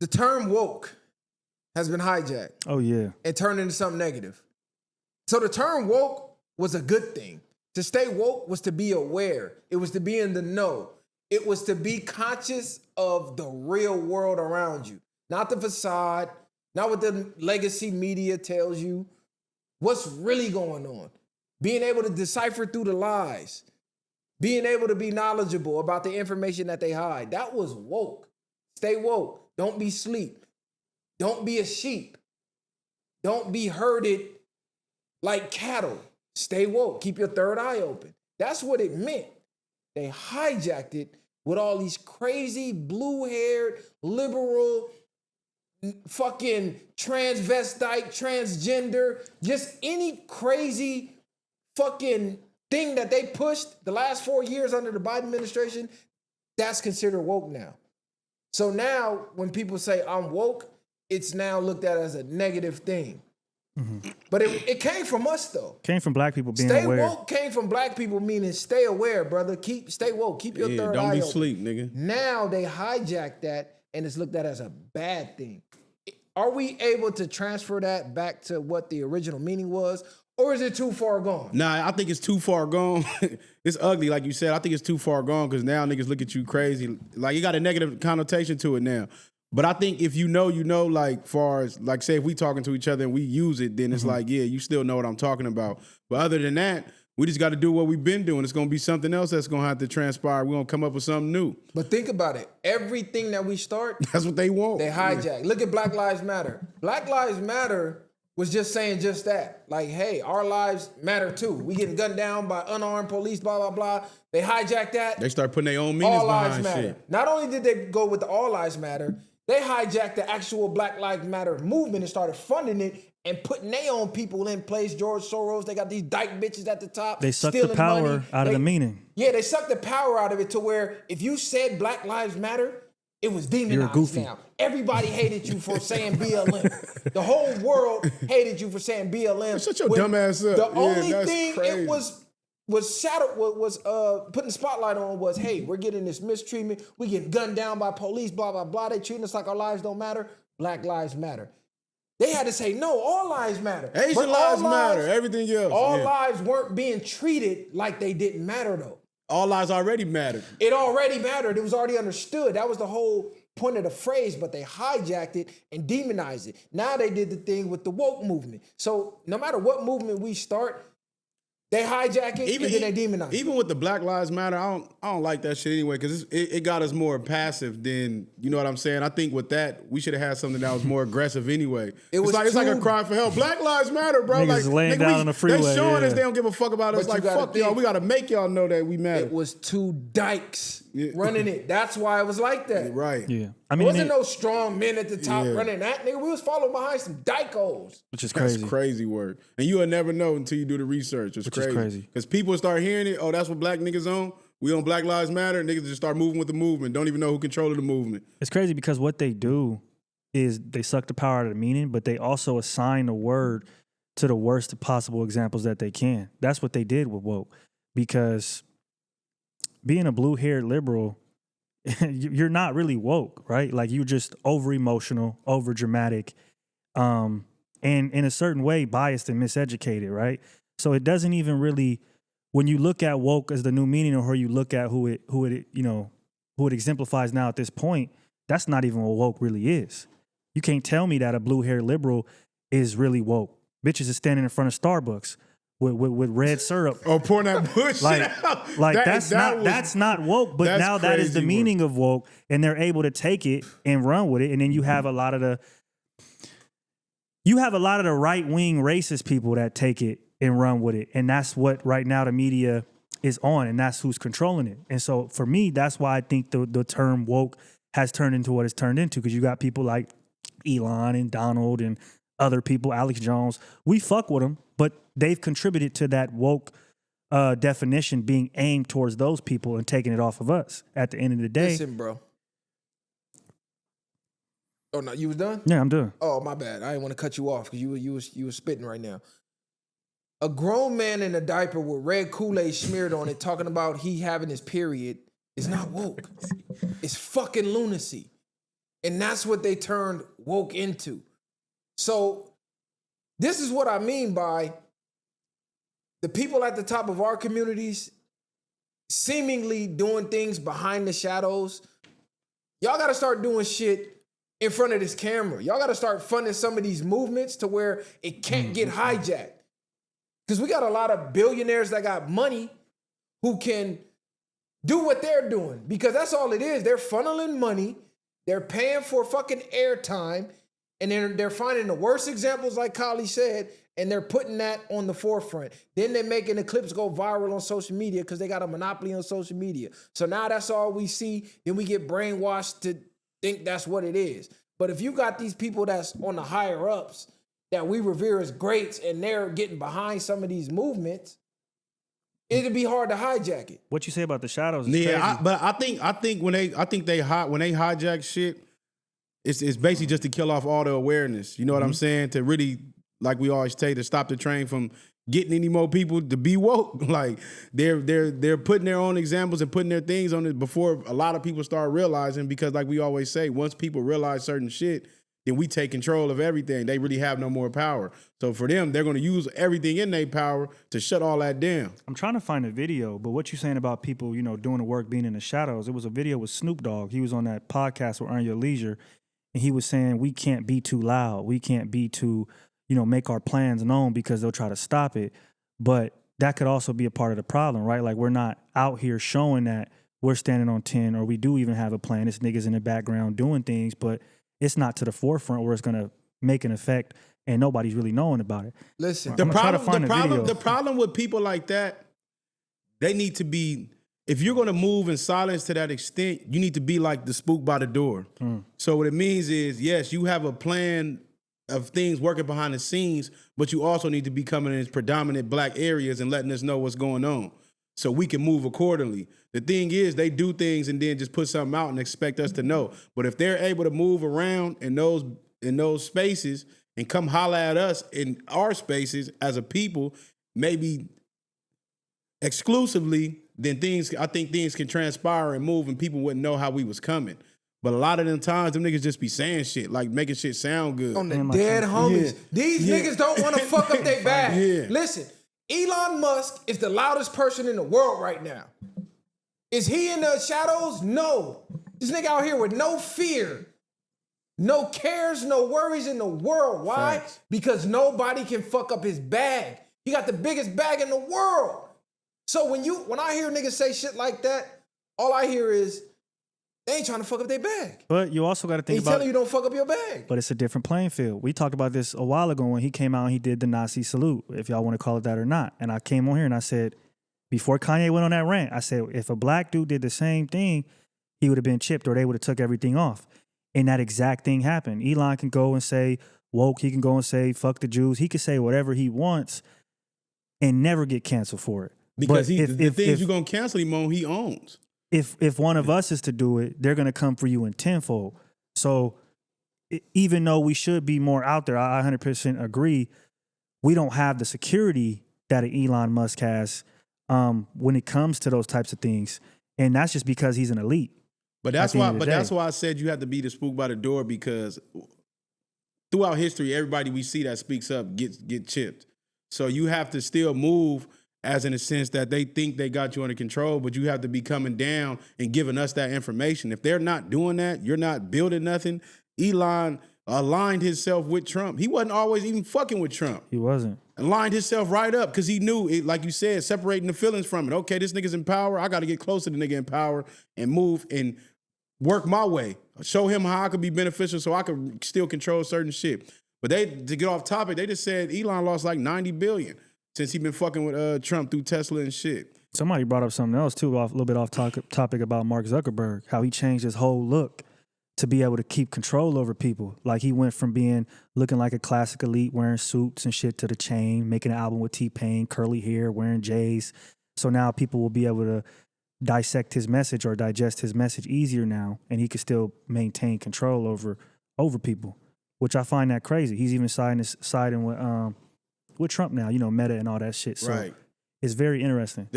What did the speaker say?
The term woke has been hijacked. Oh, yeah. And turned into something negative. So the term woke was a good thing. To stay woke was to be aware. It was to be in the know. It was to be conscious of the real world around you. Not the facade, not what the legacy media tells you. What's really going on? Being able to decipher through the lies. Being able to be knowledgeable about the information that they hide. That was woke. Stay woke. Don't be sleep. Don't be a sheep. Don't be herded like cattle. Stay woke. Keep your third eye open. That's what it meant. They hijacked it with all these crazy blue-haired, liberal, fucking transvestite, transgender, just any crazy fucking thing that they pushed the last 4 years under the Biden administration, that's considered woke now. So now when people say I'm woke, it's now looked at as a negative thing. Mm-hmm. But it came from us though. Came from black people being aware. Stay woke came from black people, meaning stay aware, brother. Stay woke. Keep your third eye open. Don't be sleep, nigga. Now they hijacked that and it's looked at as a bad thing. Are we able to transfer that back to what the original meaning was? Or is it too far gone? Nah, I think it's too far gone. It's ugly, like you said. I think it's too far gone because now niggas look at you crazy. Like, you got a negative connotation to it now. But I think if you know, like, far as, like, say if we talking to each other and we use it, then it's like, yeah, you still know what I'm talking about. But other than that, we just got to do what we've been doing. It's going to be something else that's going to have to transpire. We're going to come up with something new. But think about it. Everything that we start, that's what they want. They hijack. Yeah. Look at Black Lives Matter. Black Lives Matter was just saying just that. Like, hey, our lives matter too. We getting gunned down by unarmed police, blah, blah, blah. They hijacked that. They start putting their own meanings all lives behind matter. shit. Not only did they go with the all lives matter, they hijacked the actual Black Lives Matter movement and started funding it and putting their own people in place. George Soros, they got these dyke bitches at the top. They sucked the power out of the meaning. Yeah, they sucked the power out of it to where if you said Black Lives Matter, it was demonized now. Everybody hated you for saying BLM. The whole world hated you for saying BLM. Shut your dumb ass up. The only thing crazy. It was putting the spotlight on was, hey, we're getting this mistreatment. We get gunned down by police, blah, blah, blah. They treating us like our lives don't matter. Black lives matter. They had to say, no, all lives matter. Asian lives matter. Everything else. All lives weren't being treated like they didn't matter, though. All lives already mattered. It already mattered. It was already understood. That was the whole point of the phrase, but they hijacked it and demonized it. Now they did the thing with the woke movement. So no matter what movement we start, they hijack it and then they demonize it. Even with the Black Lives Matter, I don't like that shit anyway because it got us more passive than, you know what I'm saying? I think with that, we should have had something that was more aggressive anyway. It's like a cry for help. Black Lives Matter, bro. Niggas laying down on the freeway. They showing us they don't give a fuck about us. Like, fuck y'all. We got to make y'all know that we matter. It was two dykes running it. That's why it was like that. Right. Yeah. I mean, wasn't no strong men at the top running that. Nigga, we was following behind some dykos. Which is crazy. That's crazy word. And you'll never know until you do the research. It's crazy. Because people start hearing it, oh, that's what black niggas on. We on Black Lives Matter. Niggas just start moving with the movement. Don't even know who controls the movement. It's crazy because what they do is they suck the power out of the meaning, but they also assign the word to the worst possible examples that they can. That's what they did with woke. Because being a blue-haired liberal, you're not really woke, right? Like, you're just over-emotional, over-dramatic, and in a certain way biased and miseducated, right? So it doesn't even really, when you look at woke as the new meaning, or you look at who it exemplifies now at this point, that's not even what woke really is. You can't tell me that a blue-haired liberal is really woke. Bitches is standing in front of Starbucks with red syrup. Oh, pouring that bullshit out. Like that's not woke, but now that is the meaning of woke, and they're able to take it and run with it, and then you have a lot of the right-wing racist people that take it and run with it, and that's what right now the media is on, and that's who's controlling it. And so for me, that's why I think the term woke has turned into what it's turned into, because you got people like Elon and Donald and other people, Alex Jones. We fuck with them, but they've contributed to that woke definition being aimed towards those people and taking it off of us at the end of the day. Listen, bro. Oh, no, you was done? Yeah, I'm done. Oh, my bad. I didn't want to cut you off because you was spitting right now. A grown man in a diaper with red Kool-Aid smeared on it talking about he having his period is not woke. It's fucking lunacy. And that's what they turned woke into. So this is what I mean by the people at the top of our communities seemingly doing things behind the shadows. Y'all got to start doing shit in front of this camera. Y'all got to start funding some of these movements to where it can't get hijacked. Because we got a lot of billionaires that got money who can do what they're doing. Because that's all it is. They're funneling money. They're paying for fucking airtime. And they're finding the worst examples, like Kali said, and they're putting that on the forefront. Then they're making the clips go viral on social media because they got a monopoly on social media. So now that's all we see. Then we get brainwashed to think that's what it is. But if you got these people that's on the higher ups that we revere as greats and they're getting behind some of these movements, it'd be hard to hijack it. What you say about the shadows is crazy. But I think when they hijack shit, it's basically just to kill off all the awareness. You know what I'm saying? To really, like we always say, to stop the train from getting any more people to be woke. Like they're putting their own examples and putting their things on it before a lot of people start realizing, because like we always say, once people realize certain shit, then we take control of everything. They really have no more power. So for them, they're going to use everything in their power to shut all that down. I'm trying to find a video, but what you saying about people, doing the work, being in the shadows, it was a video with Snoop Dogg. He was on that podcast with Earn Your Leisure, and he was saying we can't be too loud. We can't be too, make our plans known because they'll try to stop it. But that could also be a part of the problem, right? Like we're not out here showing that we're standing on 10 or we do even have a plan. It's niggas in the background doing things, but it's not to the forefront where it's going to make an effect and nobody's really knowing about it. Listen, the problem with people like that, they need to be, if you're going to move in silence to that extent, you need to be like the spook by the door. So what it means is, yes, you have a plan of things working behind the scenes, but you also need to be coming in predominant black areas and letting us know what's going on so we can move accordingly. The thing is, they do things and then just put something out and expect us to know. But if they're able to move around in those spaces and come holler at us in our spaces as a people, maybe exclusively, then I think things can transpire and move and people wouldn't know how we was coming. But a lot of them times, them niggas just be saying shit, like making shit sound good. On the dead homies. Yeah. These niggas don't want to fuck up their bag. Yeah. Listen, Elon Musk is the loudest person in the world right now. Is he in the shadows? No. This nigga out here with no fear, no cares, no worries in the world. Why? Facts. Because nobody can fuck up his bag. He got the biggest bag in the world. So when I hear niggas say shit like that, all I hear is, they ain't trying to fuck up their bag. But you also got to think about... He's telling you don't fuck up your bag. But it's a different playing field. We talked about this a while ago when he came out and he did the Nazi salute, if y'all want to call it that or not. And I came on here and I said, before Kanye went on that rant, I said, if a black dude did the same thing, he would have been chipped or they would have took everything off. And that exact thing happened. Elon can go and say woke. He can go and say fuck the Jews. He can say whatever he wants and never get canceled for it. Because the things you're going to cancel him on, he owns. If one of us is to do it, they're going to come for you in tenfold. So even though we should be more out there, I 100% agree, we don't have the security that an Elon Musk has when it comes to those types of things. And that's just because he's an elite. But that's why I said you have to be the spook by the door, because throughout history, everybody we see that speaks up get chipped. So you have to still move as in a sense that they think they got you under control, but you have to be coming down and giving us that information. If they're not doing that, you're not building nothing. Elon aligned himself with Trump. He wasn't always even fucking with Trump. He wasn't. Aligned himself right up because he knew, it, like you said, separating the feelings from it. Okay, this nigga's in power. I got to get closer to the nigga in power and move and work my way. Show him how I could be beneficial so I could still control certain shit. But to get off topic, they just said Elon lost like $90 billion. Since he been fucking with Trump through Tesla and shit. Somebody brought up something else too, a little bit off topic about Mark Zuckerberg, how he changed his whole look to be able to keep control over people. Like he went from looking like a classic elite, wearing suits and shit, to the chain, making an album with T-Pain, curly hair, wearing J's. So now people will be able to dissect his message or digest his message easier now, and he can still maintain control over people, which I find that crazy. He's even siding with Trump now, Meta and all that shit. So right. It's very interesting.